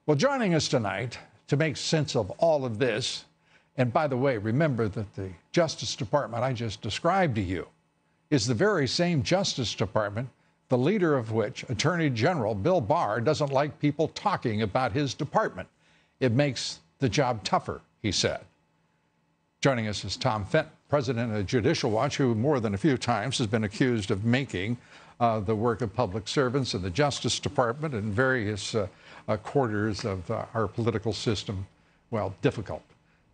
Well, joining us tonight to make sense of all of this, and by the way, remember that the Justice Department I just described to you is the very same Justice Department, the leader of which, Attorney General Bill Barr, doesn't like people talking about his department. It makes the job tougher, he said. Joining us is Tom Fitton, president of Judicial Watch, who more than a few times has been accused of making the work of public servants in the Justice Department and various quarters of our political system, well, difficult.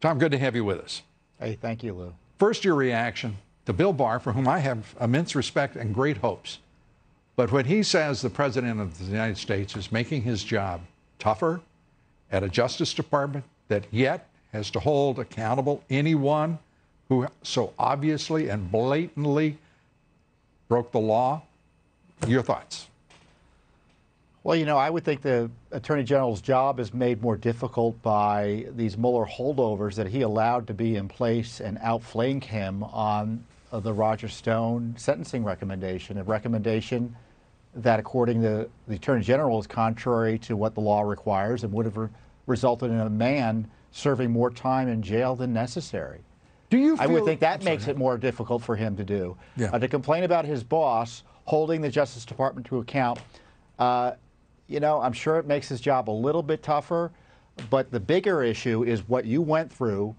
Tom, good to have you with us. Hey, thank you, Lou. First, your reaction to Bill Barr, for whom I have immense respect and great hopes. But when he says the President of the United States is making his job tougher at a Justice Department that yet has to hold accountable anyone who so obviously and blatantly broke the law, your thoughts? Well, you know, I would think the Attorney General's job is made more difficult by these Mueller holdovers that he allowed to be in place and outflank him on the Roger Stone sentencing recommendation, a recommendation that, according to the Attorney General, is contrary to what the law requires and would have resulted in a man serving more time in jail than necessary. Do you feel, I would think that makes it more difficult for him to do. Yeah. To complain about his boss holding the Justice Department to account, you know, I'm sure it makes his job a little bit tougher, but the bigger issue is what you went through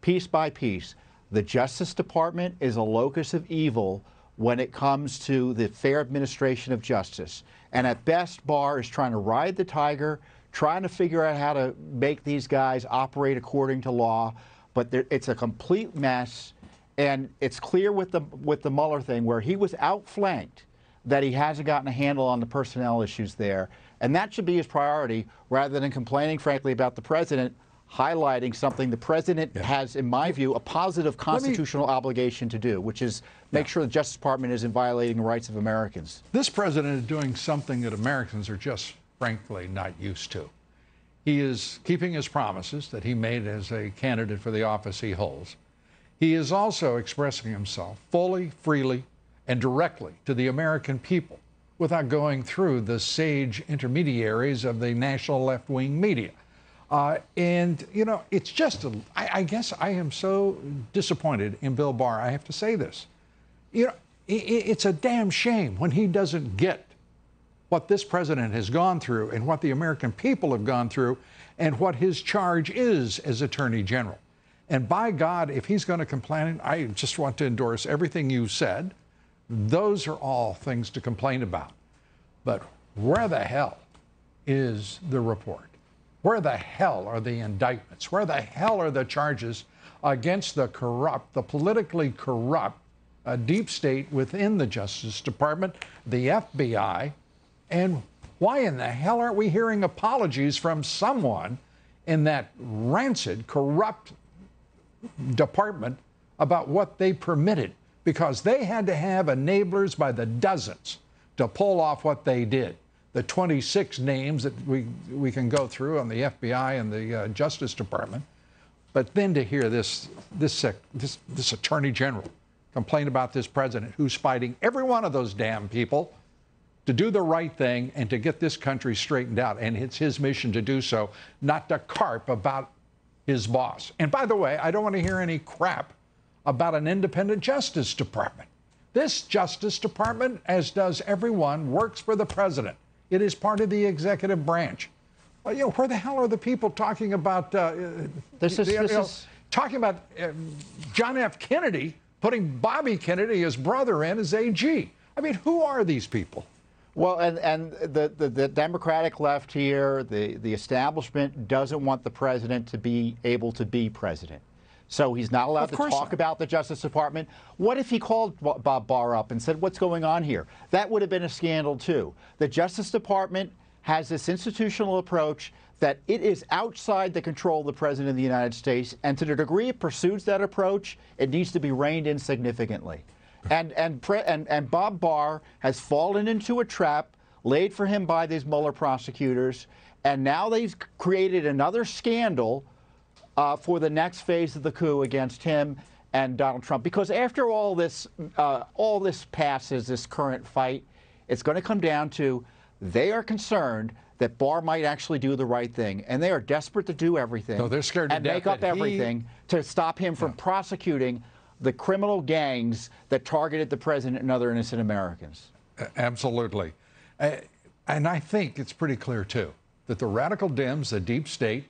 piece by piece. The Justice Department is a locus of evil when it comes to the fair administration of justice. And at best, Barr is trying to ride the tiger, trying to figure out how to make these guys operate according to law, but it's a complete mess. And it's clear with the Mueller thing, where he was outflanked, that he hasn't gotten a handle on the personnel issues there. And that should be his priority, rather than complaining, frankly, about the president highlighting something the president has, in my view, a positive constitutional obligation to do, which is make sure the Justice Department isn't violating the rights of Americans. This president is doing something that Americans are just, frankly, not used to. He is keeping his promises that he made as a candidate for the office he holds. He is also expressing himself fully, freely, and directly to the American people without going through the sage intermediaries of the national left-wing media. And, you know, it's just, I guess I am so disappointed in Bill Barr. I have to say this. You know, it's a damn shame when he doesn't get what this president has gone through and what the American people have gone through and what his charge is as Attorney General. And by God, if he's going to complain, I just want to endorse everything you said. Those are all things to complain about. But where the hell is the report? Where the hell are the indictments? Where the hell are the charges against the corrupt, the politically corrupt deep state within the Justice Department, the FBI? And why in the hell aren't we hearing apologies from someone in that rancid, corrupt department about what they permitted? Because they had to have enablers by the dozens to pull off what they did. The 26 names that we can go through on the FBI and the Justice Department. But then to hear this Attorney General complain about this president who's fighting every one of those damn people to do the right thing and to get this country straightened out. And it's his mission to do so, not to carp about his boss. And by the way, I don't want to hear any crap about an independent Justice Department. This Justice Department, as does everyone, works for the president. It is part of the executive branch. Well, you know, where the hell are the people talking about talking about John F. Kennedy putting Bobby Kennedy, his brother, in as AG? I mean, who are these people? Well, and the Democratic left here, the establishment doesn't want the president to be able to be president. So he's not allowed to talk about the Justice Department. What if he called Bob Barr up and said, what's going on here? That would have been a scandal, too. The Justice Department has this institutional approach that it is outside the control of the President of the United States, and to the degree it pursues that approach, it needs to be reined in significantly. And Bob Barr has fallen into a trap laid for him by these Mueller prosecutors, and now they've created another scandal for the next phase of the coup against him and Donald Trump. Because after all this passes, this current fight, it's going to come down to they are concerned that Barr might actually do the right thing, and they are desperate to do everything. No, they're scared to and death make up that everything to stop him from prosecuting the criminal gangs that targeted the president and other innocent Americans. Absolutely. And I think it's pretty clear, too, that the radical Dems, the deep state,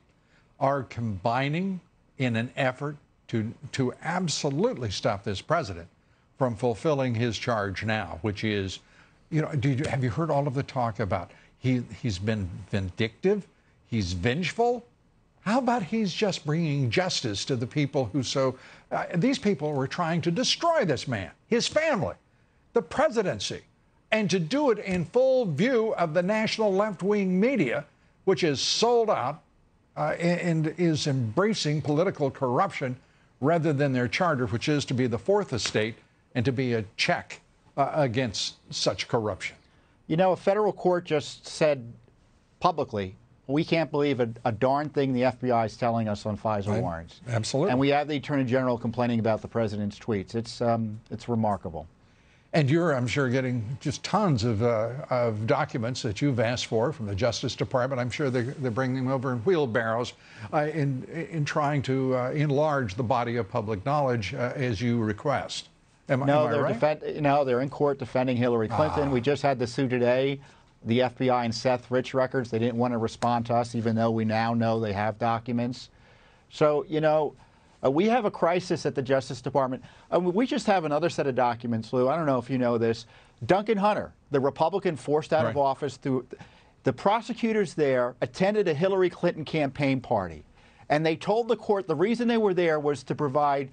are combining in an effort to absolutely stop this president from fulfilling his charge now, which is, have you heard all of the talk about he's been vindictive, he's vengeful? How about he's just bringing justice to the people who these people were trying to destroy this man, his family, the presidency, and to do it in full view of the national left-wing media, which is sold out and is embracing political corruption rather than their charter, which is to be the fourth estate and to be a check against such corruption. A federal court just said publicly, we can't believe a darn thing the FBI is telling us on FISA warrants. Absolutely. And we have the Attorney General complaining about the president's tweets. It's remarkable. And you're, I'm sure, getting just tons of documents that you've asked for from the Justice Department. I'm sure they're bringing them over in wheelbarrows in trying to enlarge the body of public knowledge as you request. Am I right? No, they're in court defending Hillary Clinton. We just had the suit today. The FBI and Seth Rich records, they didn't want to respond to us, even though we now know they have documents. So, we have a crisis at the Justice Department. We just have another set of documents, Lou. I don't know if you know this. Duncan Hunter, the Republican forced out of office through the prosecutors there, attended a Hillary Clinton campaign party. And they told the court the reason they were there was to provide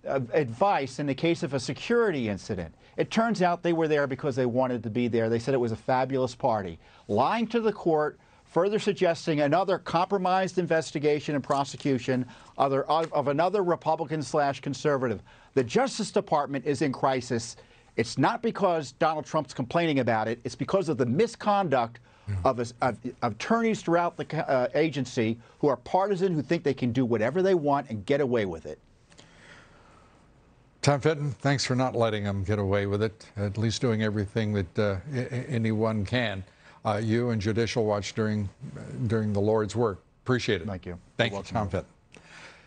advice in the case of a security incident. It turns out they were there because they wanted to be there. They said it was a fabulous party. Lying to the court, further suggesting another compromised investigation and prosecution of another Republican/conservative. The Justice Department is in crisis. It's not because Donald Trump's complaining about it. It's because of the misconduct of attorneys throughout the agency who are partisan, who think they can do whatever they want and get away with it. Tom Fitton, thanks for not letting them get away with it, at least doing everything that anyone can. You and Judicial Watch doing the Lord's work. Appreciate it. Thank you. Thank you, Tom Fitton.